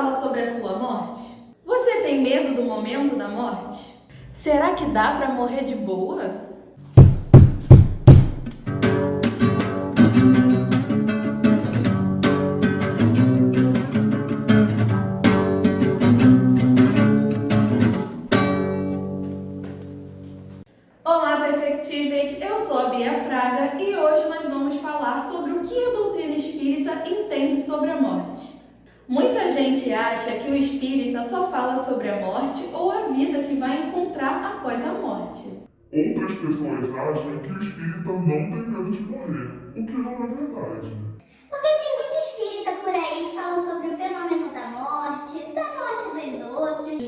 fala sobre a sua morte? Você tem medo do momento da morte? Será que dá para morrer de boa? Olá, perfectíveis! Eu sou a Bia Fraga e hoje nós vamos falar sobre o que a doutrina espírita entende sobre a morte. Muita gente acha que o espírita só fala sobre a morte ou a vida que vai encontrar após a morte. Outras pessoas acham que o espírita não tem medo de morrer, o que não é verdade. Porque tem muito espírita por aí que fala sobre o fenômeno da morte dos outros.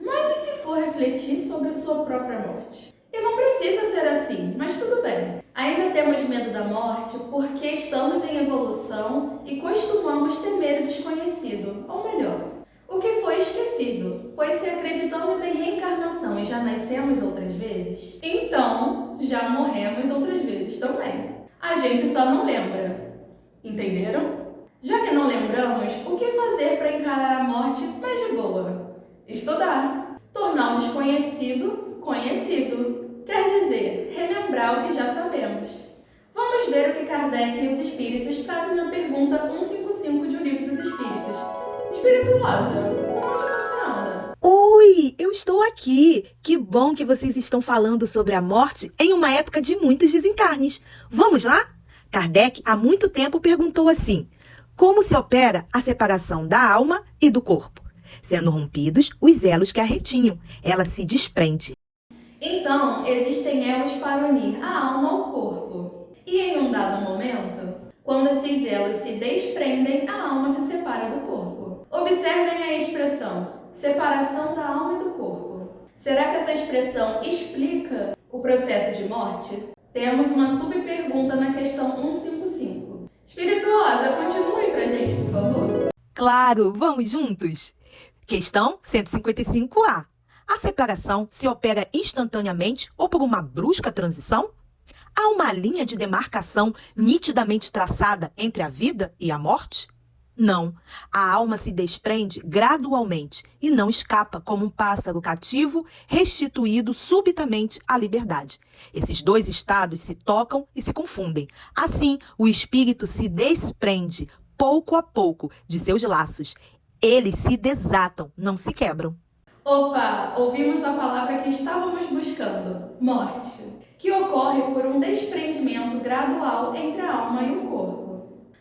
Mas e se for refletir sobre a sua própria morte? E não precisa ser assim, mas tudo bem. Ainda temos medo da morte porque estamos em evolução e costumamos temer o desconhecido, ou melhor, o que foi esquecido, pois se acreditamos em reencarnação e já nascemos outras vezes, então já morremos outras vezes também. A gente só não lembra. Entenderam? Já que não lembramos, o que fazer para encarar a morte mais de boa? Estudar. Tornar o desconhecido conhecido. Quer dizer, relembrar o que já sabemos. Vamos ver o que Kardec e os Espíritos trazem na pergunta 155 de O Livro dos Espíritos. Espirituosa, por onde você anda? Oi, eu estou aqui. Que bom que vocês estão falando sobre a morte em uma época de muitos desencarnes. Vamos lá? Kardec, há muito tempo, perguntou assim: como se opera a separação da alma e do corpo? Sendo rompidos os elos que a retinham, ela se desprende. Então, existem elos para unir a alma ao corpo. E em um dado momento, quando esses elos se desprendem, a alma se separa do corpo. Observem a expressão separação da alma e do corpo. Será que essa expressão explica o processo de morte? Temos uma subpergunta na questão 155. Espirituosa, continue pra gente, por favor. Claro, vamos juntos. Questão 155A. A separação se opera instantaneamente ou por uma brusca transição? Há uma linha de demarcação nitidamente traçada entre a vida e a morte? Não. A alma se desprende gradualmente e não escapa como um pássaro cativo restituído subitamente à liberdade. Esses dois estados se tocam e se confundem. Assim, o espírito se desprende pouco a pouco de seus laços. Eles se desatam, não se quebram. Opa, ouvimos a palavra que estávamos buscando, morte, que ocorre por um desprendimento gradual entre a alma e o corpo.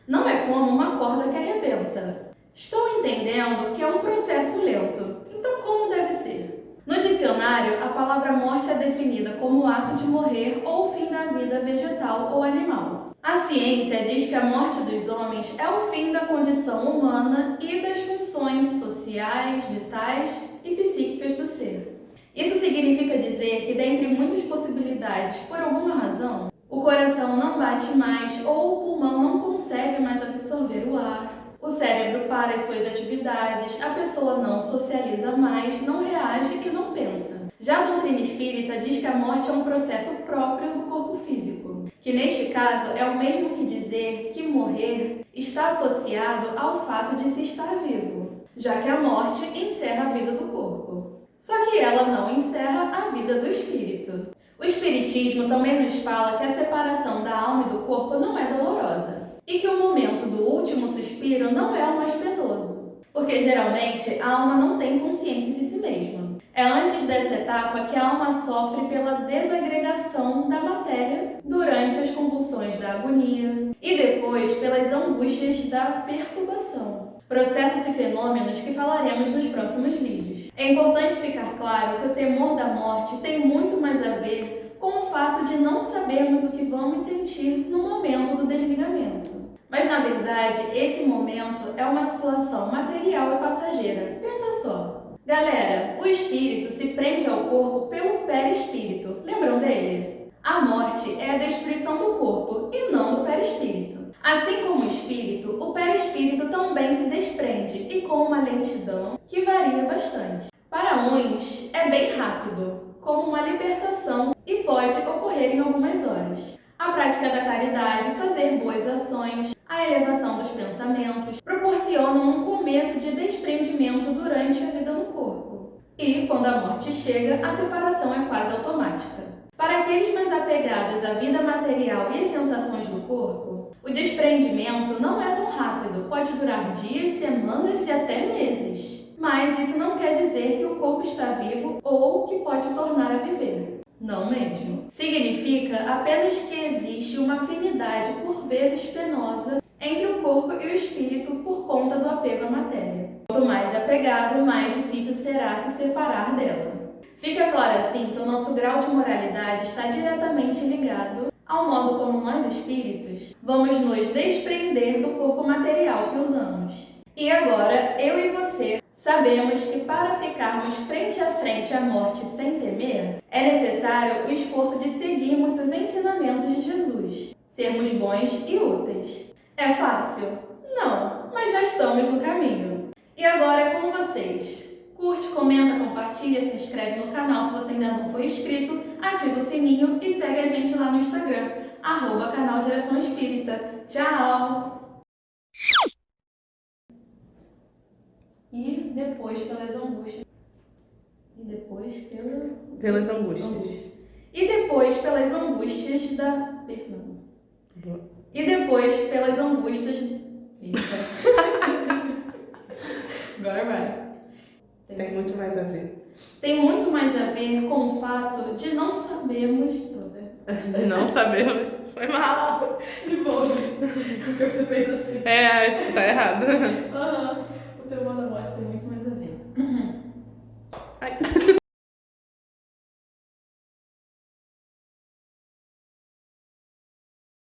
Não é como uma corda que arrebenta. Estou entendendo que é um processo lento, então como deve ser? No dicionário, a palavra morte é definida como o ato de morrer ou o fim da vida vegetal ou animal. A ciência diz que a morte dos homens é o fim da condição humana e das funções sociais, vitais e psíquicas do ser. Isso significa dizer que, dentre muitas possibilidades, por alguma razão, o coração não bate mais ou o pulmão não consegue mais absorver o ar, o cérebro para as suas atividades, a pessoa não socializa mais, não reage e não pensa. Já a doutrina espírita diz que a morte é um processo próprio do corpo físico, que neste caso é o mesmo que dizer que morrer está associado ao fato de se estar vivo, já que a morte encerra a vida do corpo. Só que ela não encerra a vida do espírito. O Espiritismo também nos fala que a separação da alma e do corpo não é dolorosa, e que o momento do último suspiro não é o mais penoso, porque geralmente a alma não tem consciência de si mesma. É antes dessa etapa que a alma sofre pela desagregação da matéria durante as convulsões da agonia e depois pelas angústias da perturbação. Processos e fenômenos que falaremos nos próximos vídeos. É importante ficar claro que o temor da morte tem muito mais a ver com o fato de não sabermos o que vamos sentir no momento do desligamento. Mas, na verdade, esse momento é uma situação material e passageira. Pensa só. Galera, o espírito se prende ao corpo pelo perispírito. Lembram dele? A morte é a destruição do corpo e não do perispírito. Assim como o espírito, o perispírito também se desprende e com uma lentidão que varia bastante. Para uns, é bem rápido, como uma libertação e pode ocorrer em algumas horas. A prática da caridade, fazer boas ações, a elevação dos pensamentos, proporcionam um começo de desprendimento E, quando a morte chega, a separação é quase automática. Para aqueles mais apegados à vida material e às sensações do corpo, o desprendimento não é tão rápido, pode durar dias, semanas e até meses. Mas isso não quer dizer que o corpo está vivo ou que pode tornar a viver. Não mesmo. Significa apenas que existe uma afinidade, por vezes penosa, entre o corpo e o espírito por conta do apego à matéria. Quanto mais apegado, mais difícil será se separar dela. Fica claro assim que o nosso grau de moralidade está diretamente ligado ao modo como nós espíritos vamos nos desprender do corpo material que usamos. E agora, eu e você sabemos que para ficarmos frente a frente à morte sem temer, é necessário o esforço de seguirmos os ensinamentos de Jesus, sermos bons e úteis. É fácil? Não, mas já estamos no caminho. E agora é com vocês. Curte, comenta, compartilha, se inscreve no canal se você ainda não foi inscrito, ativa o sininho e segue a gente lá no Instagram, @canal Geração Espírita. Tchau! E depois pelas angústias. Pelas angústias. E depois pelas angústias da... Perdão. E depois pelas angústias... Eita. Agora vai. Tem muito mais a ver. Tem muito mais a ver com o fato de não sabermos... De não sabermos. Foi mal. De boa. Porque você fez assim. É, acho que tá errado. Aham.